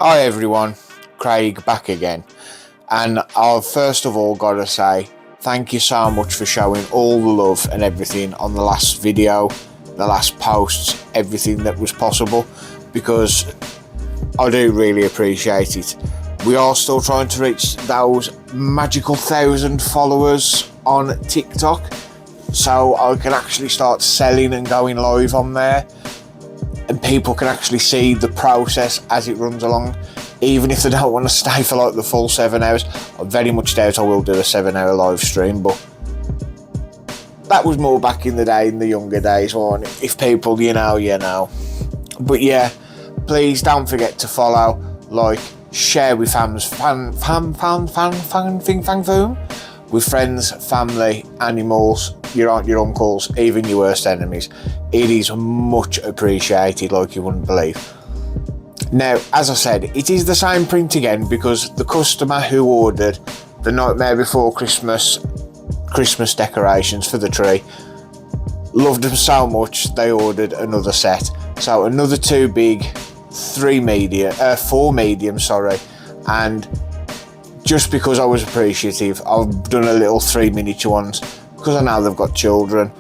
Hi everyone, Craig back again, and I've first of all got to say thank you so much for showing all the love and everything on the last video, the last posts, everything that was possible, because I do really appreciate it. We are still trying to reach those magical 1,000 followers on TikTok, so I can actually start selling and going live on there, and people can actually see the process as it runs along, even if they don't want to stay for like the full 7 hours. I very much doubt I will do a 7-hour live stream, but that was more back in the day, in the younger days, one. If people, you know. But yeah, please don't forget to follow, like, share with with friends, family, animals, your aunt, your uncles, even your worst enemies. It is much appreciated, like you wouldn't believe. Now, as I said, it is the same print again because the customer who ordered the Nightmare Before Christmas decorations for the tree loved them so much they ordered another set. So another 2 big, 4 medium, and just because I was appreciative, I've done a little 3 miniature ones because I know they've got children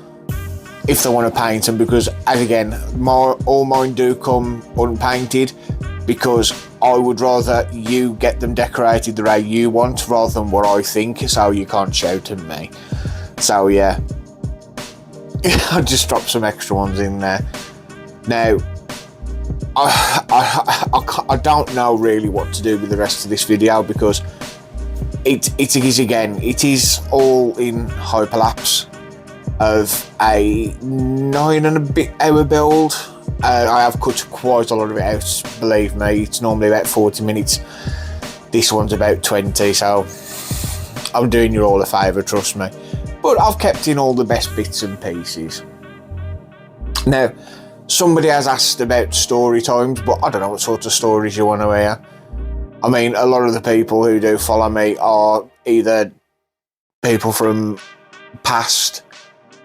if they want to paint them, because as again, all mine do come unpainted, because I would rather you get them decorated the way you want rather than what I think, so you can't shout at me. So yeah, I just dropped some extra ones in there. Now, I don't know really what to do with the rest of this video, because it is all in hyperlapse of a 9 and a bit hour build. I have cut quite a lot of it out, believe me. It's normally about 40 minutes. This one's about 20, so I'm doing you all a favour, trust me. But I've kept in all the best bits and pieces. Now, somebody has asked about story times, but I don't know what sort of stories you want to hear. I mean, a lot of the people who do follow me are either people from past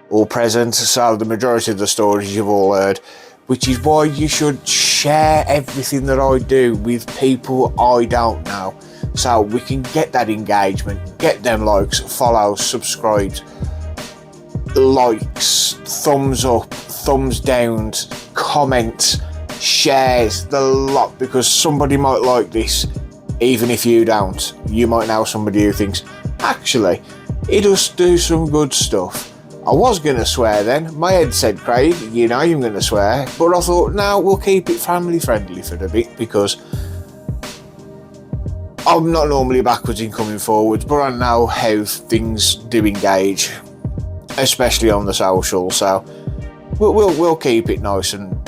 or present, so the majority of the stories you've all heard, which is why you should share everything that I do with people I don't know, so we can get that engagement, get them likes, follows, subscribes, likes, thumbs up, thumbs down, comments, shares, the lot, because somebody might like this, even if you don't. You might know somebody who thinks, actually, he does do some good stuff. I was going to swear then. My head said, Craig, you know you're going to swear. But I thought, no, we'll keep it family friendly for a bit, because I'm not normally backwards in coming forwards, but I know how things do engage, especially on the social. So we'll keep it nice and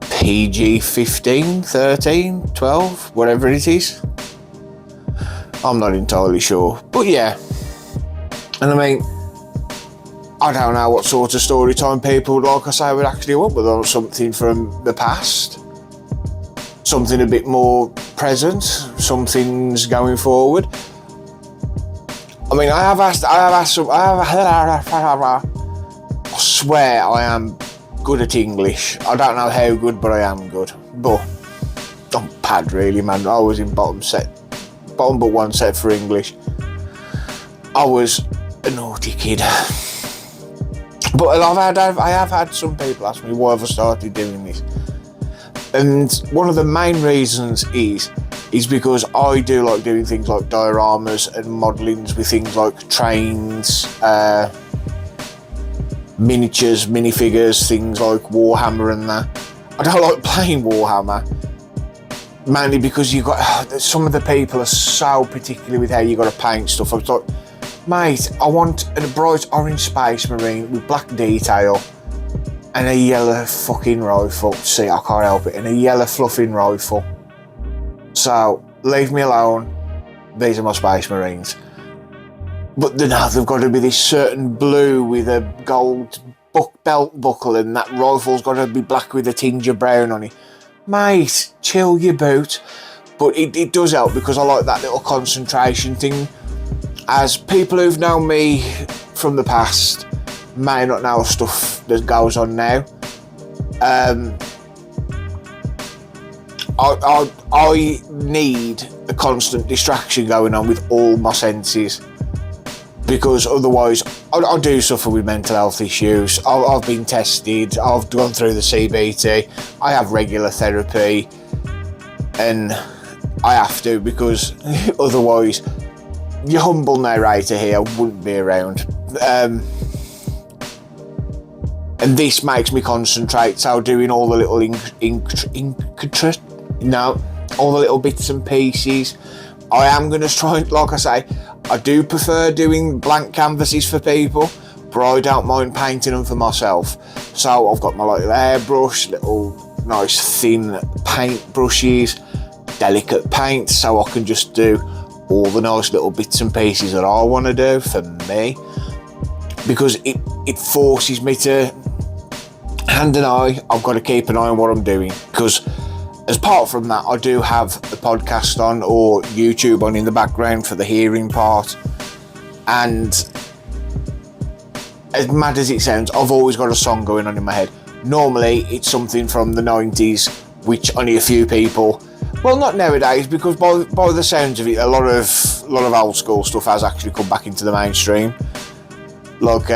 PG 15, 13, 12, whatever it is. I'm not entirely sure. But yeah. And I mean, I don't know what sort of story time people, like I say, would actually want, but there was something from the past, something a bit more present, something's going forward. I mean, I swear I am good at English. I don't know how good, but I am good. But I'm bad really, man. I was in bottom but 1 set for English. I was a naughty kid. But I have had some people ask me why have I started doing this, and one of the main reasons is because I do like doing things like dioramas and modellings with things like trains, miniatures, minifigures, things like Warhammer and that. I don't like playing Warhammer, mainly because you got some of the people are so particular with how you got to paint stuff. I was like, mate, I want a bright orange Space Marine with black detail and a yellow fucking rifle. See, I can't help it. And a yellow fluffing rifle. So, leave me alone. These are my Space Marines. But now they've got to be this certain blue with a gold belt buckle, and that rifle's got to be black with a tinge of brown on it. Mate, chill your boot. But it does help because I like that little concentration thing. As people who've known me from the past may not know stuff that goes on now. I need a constant distraction going on with all my senses, because otherwise I do suffer with mental health issues. I've been tested, I've gone through the CBT, I have regular therapy, and I have to, because otherwise your humble narrator here wouldn't be around. And this makes me concentrate, so doing all the little all the little bits and pieces. I am going to try, like I say, I do prefer doing blank canvases for people, but I don't mind painting them for myself. So I've got my little airbrush, little nice thin paint brushes, delicate paint, so I can just do all the nice little bits and pieces that I want to do for me, because it forces me to hand an eye. I've got to keep an eye on what I'm doing, because apart from that, I do have the podcast on or YouTube on in the background for the hearing part. And as mad as it sounds, I've always got a song going on in my head. Normally it's something from the 90s, which only a few people, well, not nowadays, because by the sounds of it, a lot of old school stuff has actually come back into the mainstream. Like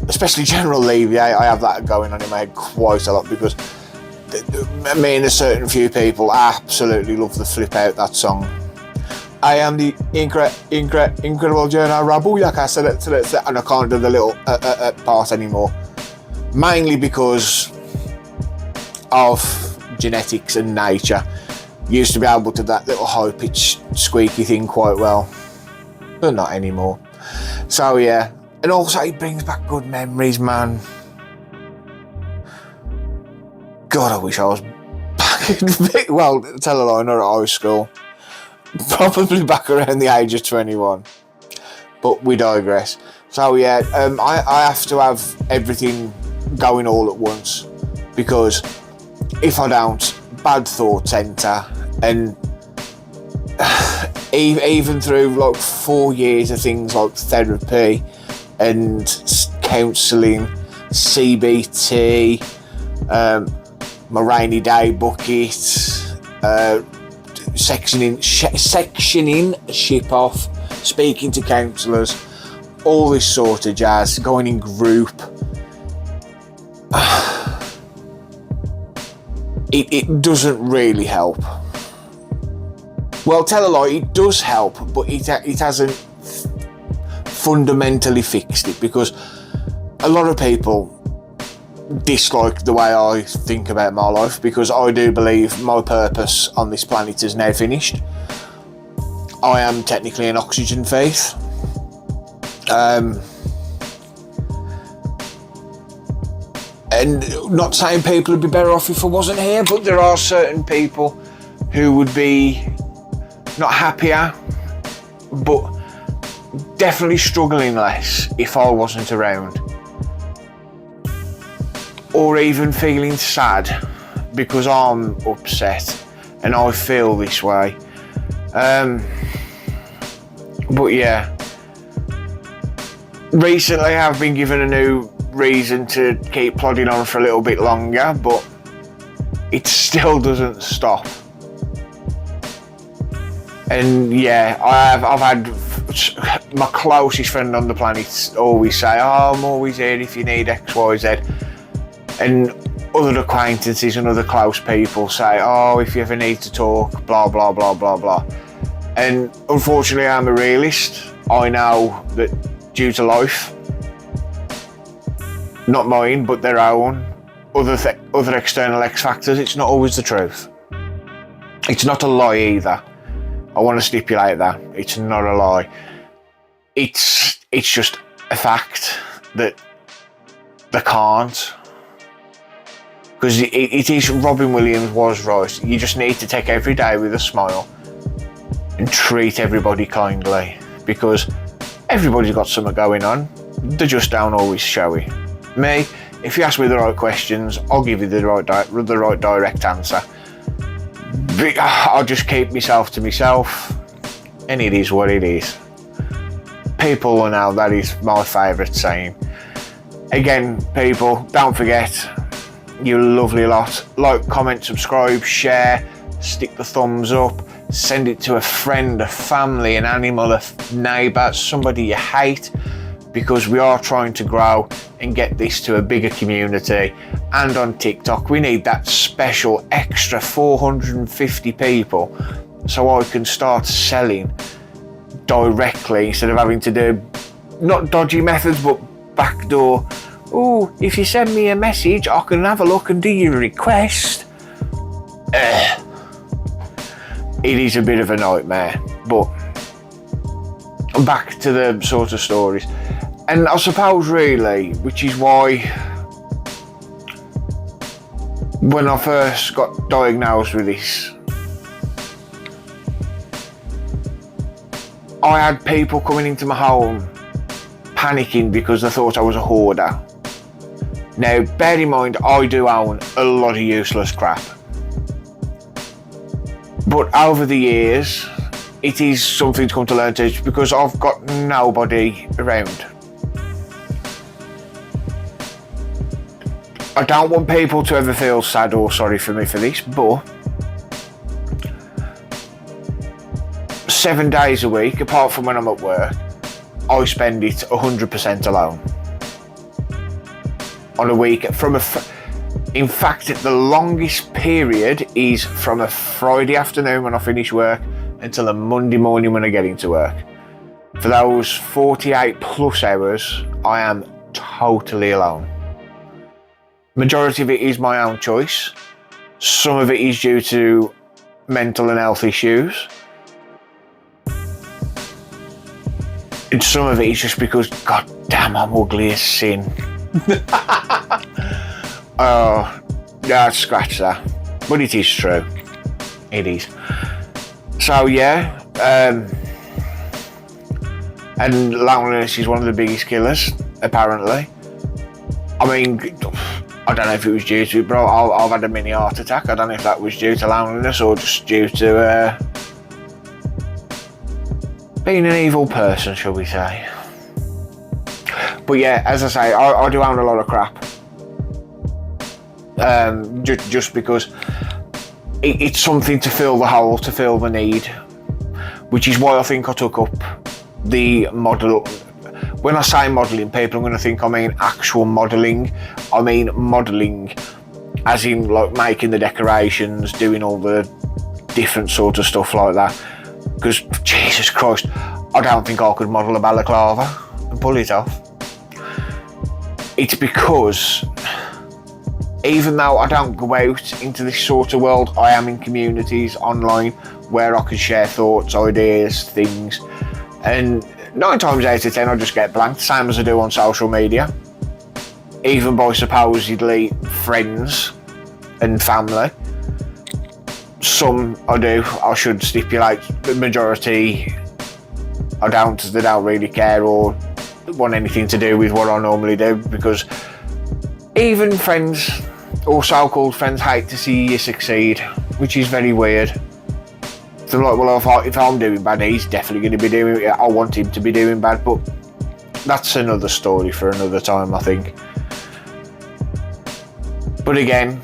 especially General Levy, I have that going on in my head quite a lot, because me and a certain few people absolutely love the flip out that song. I am the incredible General Rabuyaka, and I can't do the little part anymore, mainly because of genetics and nature. Used to be able to do that little high pitched squeaky thing quite well, but not anymore. So yeah, and also it brings back good memories, man. God, I wish I was back in, well, tell a lie, not at high school. Probably back around the age of 21. But we digress. So yeah, I have to have everything going all at once, because if I don't, bad thoughts enter. And even through like 4 years of things like therapy and counselling, CBT, my rainy day bucket, sectioning ship off, speaking to counsellors, all this sort of jazz, going in group. It doesn't really help. Well, tell a lie, it does help, but it hasn't fundamentally fixed it, because a lot of people dislike the way I think about my life, because I do believe my purpose on this planet is now finished. I am technically an oxygen thief. And not saying people would be better off if I wasn't here, but there are certain people who would be not happier, but definitely struggling less if I wasn't around. Or even feeling sad because I'm upset and I feel this way. But yeah, recently I've been given a new reason to keep plodding on for a little bit longer, but it still doesn't stop. And yeah, I've had my closest friend on the planet always say, "Oh, I'm always here if you need X, Y, Z." And other acquaintances and other close people say, "Oh, if you ever need to talk, blah, blah, blah, blah, blah." And unfortunately, I'm a realist. I know that due to life, not mine, but their own, other external X factors, it's not always the truth. It's not a lie either. I want to stipulate that. It's not a lie. It's just a fact that they can't. Because it is, Robin Williams was right. You just need to take every day with a smile and treat everybody kindly, because everybody's got something going on. They just don't always show it. Me, if you ask me the right questions, I'll give you the right direct answer. I'll just keep myself to myself, and it is what it is. People will know that is my favourite saying. Again, people, don't forget, you lovely lot. Like, comment, subscribe, share, stick the thumbs up, send it to a friend, a family, an animal, a neighbour, somebody you hate, because we are trying to grow and get this to a bigger community. And on TikTok, we need that special extra 450 people so I can start selling directly instead of having to do, not dodgy methods, but backdoor. Oh, if you send me a message, I can have a look and do your request. It is a bit of a nightmare, but back to the sort of stories. And I suppose really, which is why when I first got diagnosed with this, I had people coming into my home panicking because they thought I was a hoarder. Now, bear in mind, I do own a lot of useless crap. But over the years, it is something to come to learn to, because I've got nobody around. I don't want people to ever feel sad or sorry for me for this, but 7 days a week, apart from when I'm at work, I spend it 100% alone. On a week, in fact, the longest period is from a Friday afternoon when I finish work until a Monday morning when I get into work. For those 48 plus hours, I am totally alone. Majority of it is my own choice. Some of it is due to mental and health issues. And some of it is just because, god damn, I'm ugly as sin. Oh, yeah, scratch that. But it is true. It is. So yeah, and loneliness is one of the biggest killers, apparently. I mean, I don't know if it was due to it, bro. I've had a mini heart attack. I don't know if that was due to loneliness or just due to being an evil person, shall we say. But yeah, as I say, I do own a lot of crap. Just because it's something to fill the hole, to fill the need, which is why I think I took up the model. When I say modelling, people are going to think I mean actual modelling. I mean modelling as in like making the decorations, doing all the different sort of stuff like that. Because Jesus Christ, I don't think I could model a balaclava and pull it off. It's because even though I don't go out into this sort of world, I am in communities online where I can share thoughts, ideas, things, and 9 times out of 10 I just get blanked, same as I do on social media, even by supposedly friends and family. Some I do, I should stipulate, the majority I don't, they don't really care or want anything to do with what I normally do, because even friends or so-called friends hate to see you succeed, which is very weird. They're like, well, if I'm doing bad, he's definitely going to be doing it. I want him to be doing bad, but that's another story for another time, I think. But again,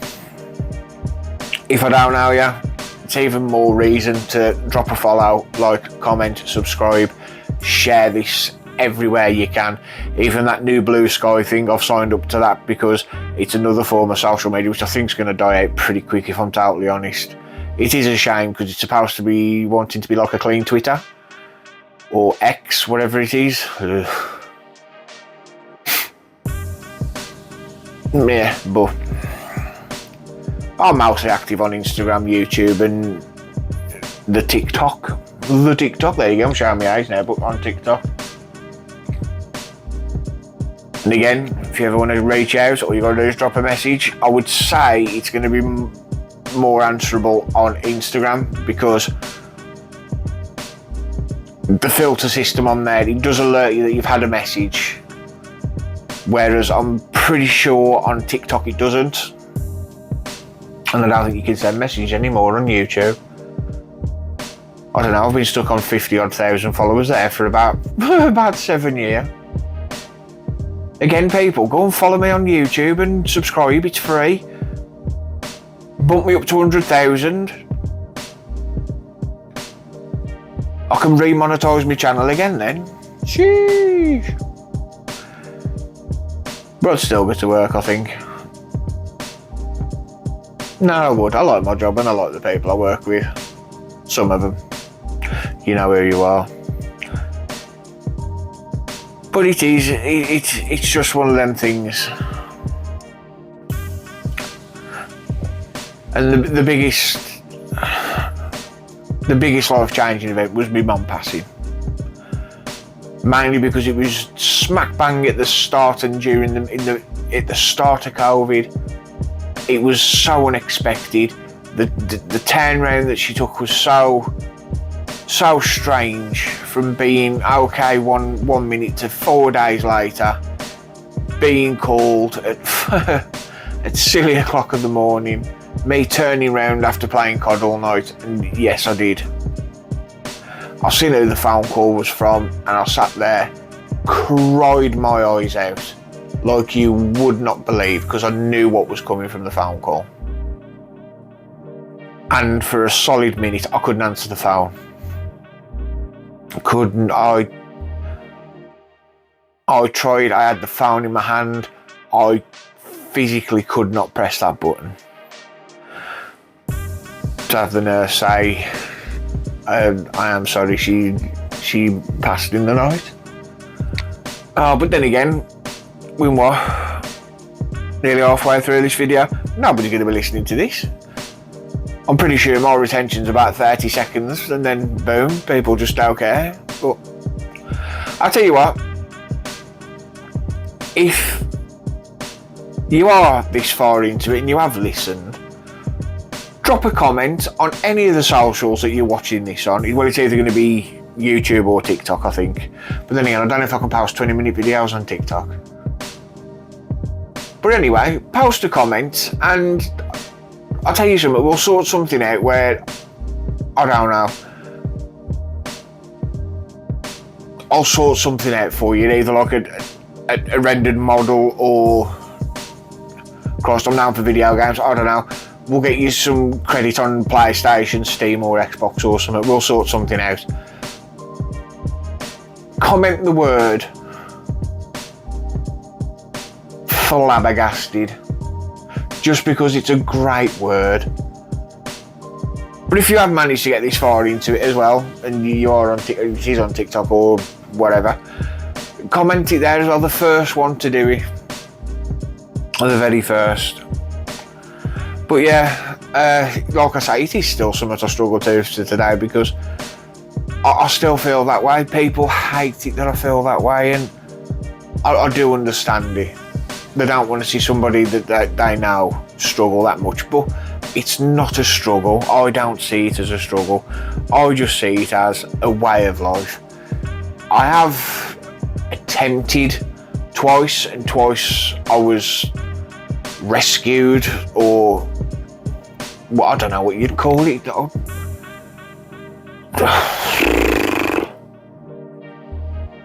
if I don't know you, it's even more reason to drop a follow, like, comment, subscribe, share this everywhere you can. Even that new Blue Sky thing, I've signed up to that because it's another form of social media which I think is going to die out pretty quick, if I'm totally honest. It is a shame because it's supposed to be wanting to be like a clean Twitter or X, whatever it is. Yeah, but I'm mostly active on Instagram, YouTube and the TikTok. There you go, I'm showing my eyes now, but on TikTok. And again, if you ever want to reach out, all you got to do is drop a message. I would say it's going to be more answerable on Instagram because the filter system on there, it does alert you that you've had a message. Whereas I'm pretty sure on TikTok it doesn't. And I don't think you can send messages anymore on YouTube. I don't know, I've been stuck on 50,000 followers there for about 7 years. Again, people, go and follow me on YouTube and subscribe, it's free. Bump me up to 100,000 I can remonetize my channel again then. Sheesh. But it's still a bit of work, I think. No, I would. I like my job and I like the people I work with. Some of them. You know who you are. But it's just one of them things. And the biggest life-changing event was my mum passing. Mainly because it was smack bang at the start and during at the start of COVID. It was so unexpected. The turnaround that she took was so strange, from being okay one minute to 4 days later being called at silly o'clock in the morning, me turning round after playing COD all night, and yes, I did. I seen who the phone call was from, and I sat there, cried my eyes out like you would not believe, because I knew what was coming from the phone call. And for a solid minute I couldn't answer the phone. I tried, I had the phone in my hand, I physically could not press that button. To have the nurse say, I am sorry, she passed in the night. But then again, we were nearly halfway through this video, nobody's going to be listening to this. I'm pretty sure my retention's about 30 seconds and then boom, people just don't care. But I'll tell you what, if you are this far into it and you have listened, drop a comment on any of the socials that you're watching this on. Well, it's either going to be YouTube or TikTok, I think. But then again, I don't know if I can post 20-minute videos on TikTok. But anyway, post a comment and I'll tell you something, we'll sort something out where, I don't know, I'll sort something out for you, either like a rendered model or, Christ, I'm down for video games, I don't know, we'll get you some credit on PlayStation, Steam or Xbox or something, we'll sort something out. Comment the word flabbergasted, just because it's a great word. But if you have managed to get this far into it as well, and you are on it is on TikTok or whatever, comment it there as well, the first one to do it, or the very first. But yeah, like I say, it is still something I struggle to today, because I still feel that way. People hate it that I feel that way, and I do understand it. They don't want to see somebody that they know struggle that much, but it's not a struggle. I don't see it as a struggle. I just see it as a way of life. I have attempted twice, and twice I was rescued, or well, I don't know what you'd call it. I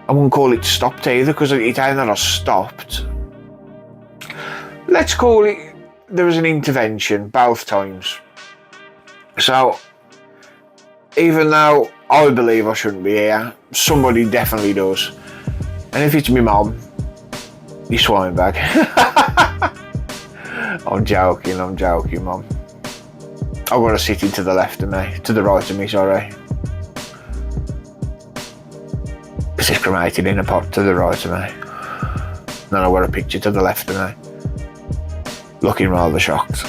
wouldn't call it stopped either, because it ain't that I stopped. Let's call it, there was an intervention both times. So, even though I believe I shouldn't be here, somebody definitely does. And if it's my mum, you swine bag. I'm joking, mum. I've got her sitting to the left of me, to the right of me, sorry. She's cremated in a pot to the right of me. Then I've got a picture to the left of me, looking rather shocked.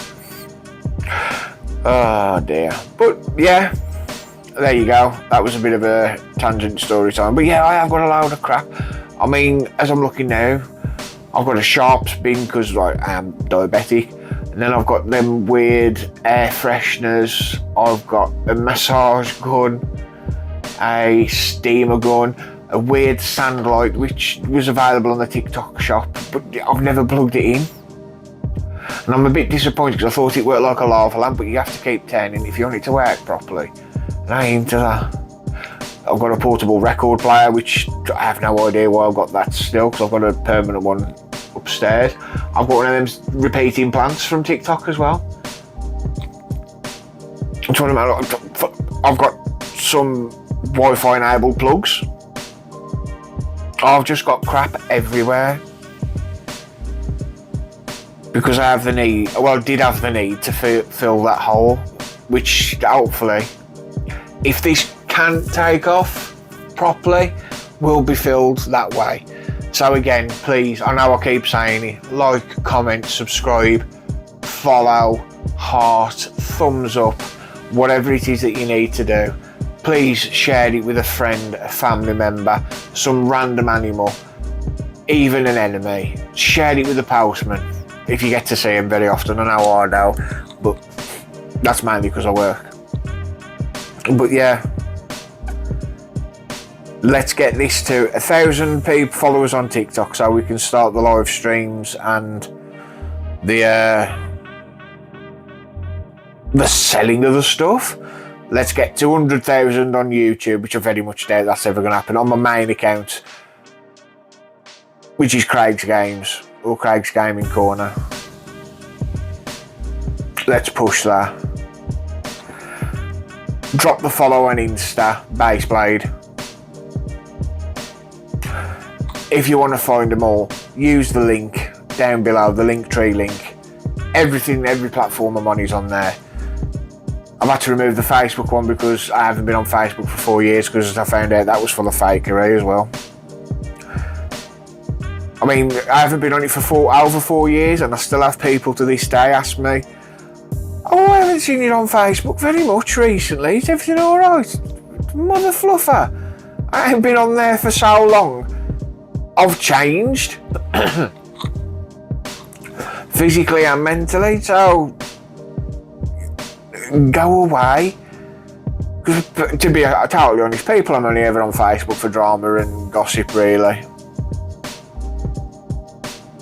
Oh dear. But yeah, there you go. That was a bit of a tangent story time. But yeah, I have got a load of crap. I mean, as I'm looking now, I've got a Sharps bin because I am diabetic. And then I've got them weird air fresheners. I've got a massage gun, a steamer gun, a weird sand light which was available on the TikTok shop, but I've never plugged it in. And I'm a bit disappointed because I thought it worked like a lava lamp, but you have to keep turning if you want it to work properly. And I ain't into that. I've got a portable record player, which I have no idea why I've got that still, because I've got a permanent one upstairs. I've got one of them repeating plants from TikTok as well. I'm trying to, I've got some Wi-Fi enabled plugs. I've just got crap everywhere because I have the need, well, did have the need to fill that hole, which hopefully, if this can take off properly, will be filled that way. So again, please, I know I keep saying it, like, comment, subscribe, follow, heart, thumbs up, whatever it is that you need to do. Please share it with a friend, a family member, some random animal, even an enemy. Share it with the postman if you get to see him very often. I know I do, but that's mainly because I work. But yeah, let's get this to 1,000 people followers on TikTok so we can start the live streams and the selling of the stuff. Let's get to 100,000 on YouTube, which I very much doubt that's ever going to happen, on my main account, which is Craig's Games, or Craig's Gaming Corner. Let's push that. Drop the follow on Insta, Baseblade. If you want to find them all, use the link down below, the Linktree link. Everything, every platform I'm on is on there. I've had to remove the Facebook one because I haven't been on Facebook for 4 years because I found out that was full of fakery as well. I mean, I haven't been on it for over 4 years and I still have people to this day ask me, "Oh, I haven't seen you on Facebook very much recently. Is everything alright?" Mother fluffer. I ain't been on there for so long. I've changed. Physically and mentally, so go away. Because to be totally honest, people I'm only ever on Facebook for drama and gossip, really.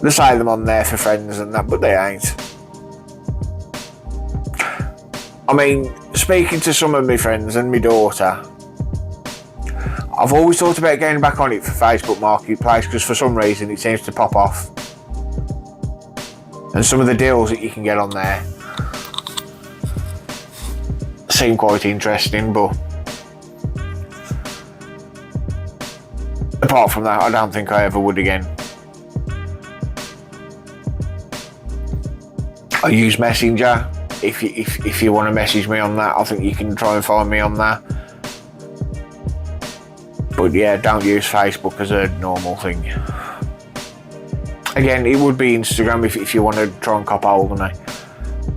They say them on there for friends and that, but they ain't. I mean, speaking to some of my friends and my daughter, I've always thought about getting back on it for Facebook Marketplace because for some reason it seems to pop off. And some of the deals that you can get on there seem quite interesting, but apart from that, I don't think I ever would again. I use Messenger. If you want to message me on that, I think you can try and find me on that. But yeah, don't use Facebook as a normal thing. Again, it would be Instagram if you want to try and cop hold of me.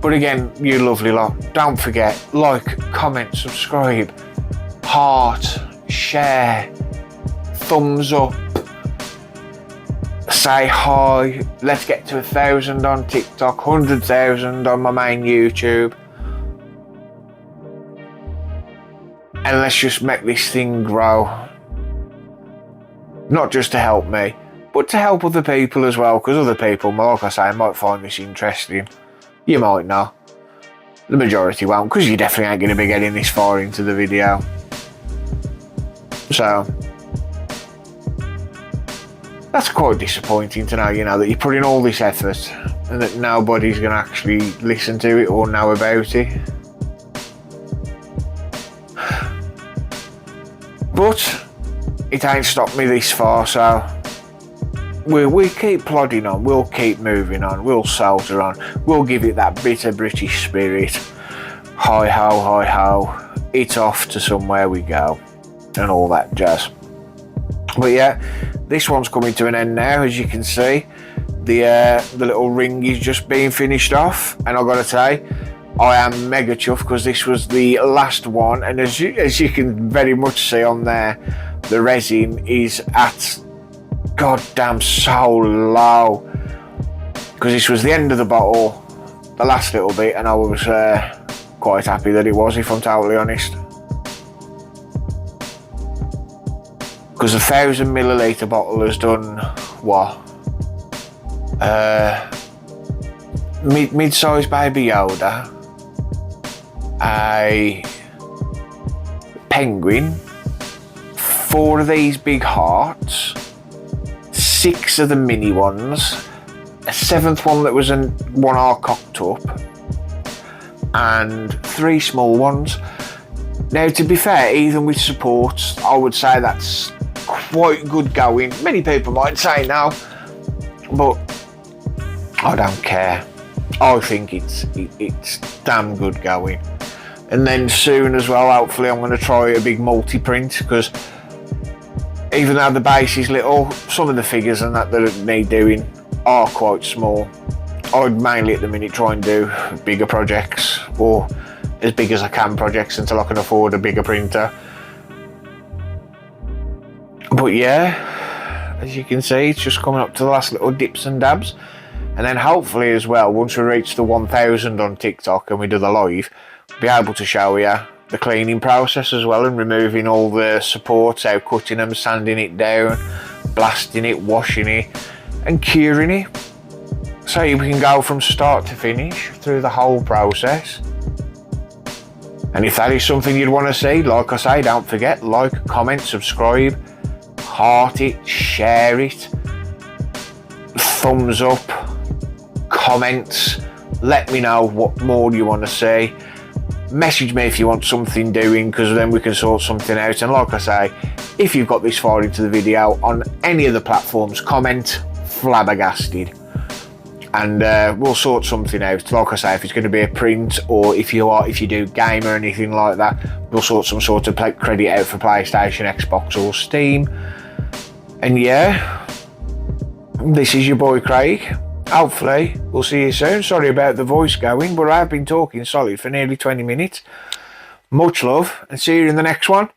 But again, you lovely lot, don't forget, like, comment, subscribe, heart, share, thumbs up, say hi. Let's get to 1,000 on TikTok, 100,000 on my main YouTube. And let's just make this thing grow. Not just to help me, but to help other people as well, because other people, like I say, might find this interesting. You might not. The majority won't, because you definitely ain't going to be getting this far into the video. So, that's quite disappointing to know, you know, that you put in all this effort and that nobody's going to actually listen to it or know about it. But it ain't stopped me this far, so we keep plodding on, we'll keep moving on, we'll soldier on, we'll give it that bitter British spirit. Hi ho, hi ho, it's off to somewhere we go, and all that jazz. But yeah, this one's coming to an end now, as you can see. The little ring is just being finished off, and I've got to say, I am mega chuffed because this was the last one, and as you can very much see on there, the resin is at goddamn so low, because this was the end of the bottle, the last little bit, and I was quite happy that it was, if I'm totally honest, because a 1,000 milliliter bottle has done what, mid-sized Baby Yoda, a penguin, 4 of these big hearts, 6 of the mini ones, a 7th one that was one all cocked up, and 3 small ones. Now, to be fair, even with support, I would say that's quite good going. Many people might say no, but I don't care. I think it's damn good going. And then soon as well, hopefully I'm going to try a big multi-print, because even though the base is little, some of the figures and that need doing are quite small. I'd mainly at the minute try and do bigger projects, or as big as I can projects, until I can afford a bigger printer. But yeah, as you can see, it's just coming up to the last little dips and dabs. And then hopefully as well, once we reach the 1000 on TikTok and we do the live, be able to show you the cleaning process as well, and removing all the supports, how cutting them, sanding it down, blasting it, washing it and curing it, so you can go from start to finish through the whole process. And if that is something you'd want to see, like I say, don't forget, like, comment, subscribe, heart it, share it, thumbs up, comments, let me know what more you want to see. Message me if you want something doing, because then we can sort something out. And like I say, if you've got this far into the video on any of the platforms, comment flabbergasted, and we'll sort something out. Like I say, if it's going to be a print, or if you do game or anything like that, we'll sort some sort of credit out for PlayStation, Xbox or Steam. And yeah, this is your boy Craig. Hopefully we'll see you soon. Sorry about the voice going, but I've been talking solid for nearly 20 minutes. Much love, and see you in the next one.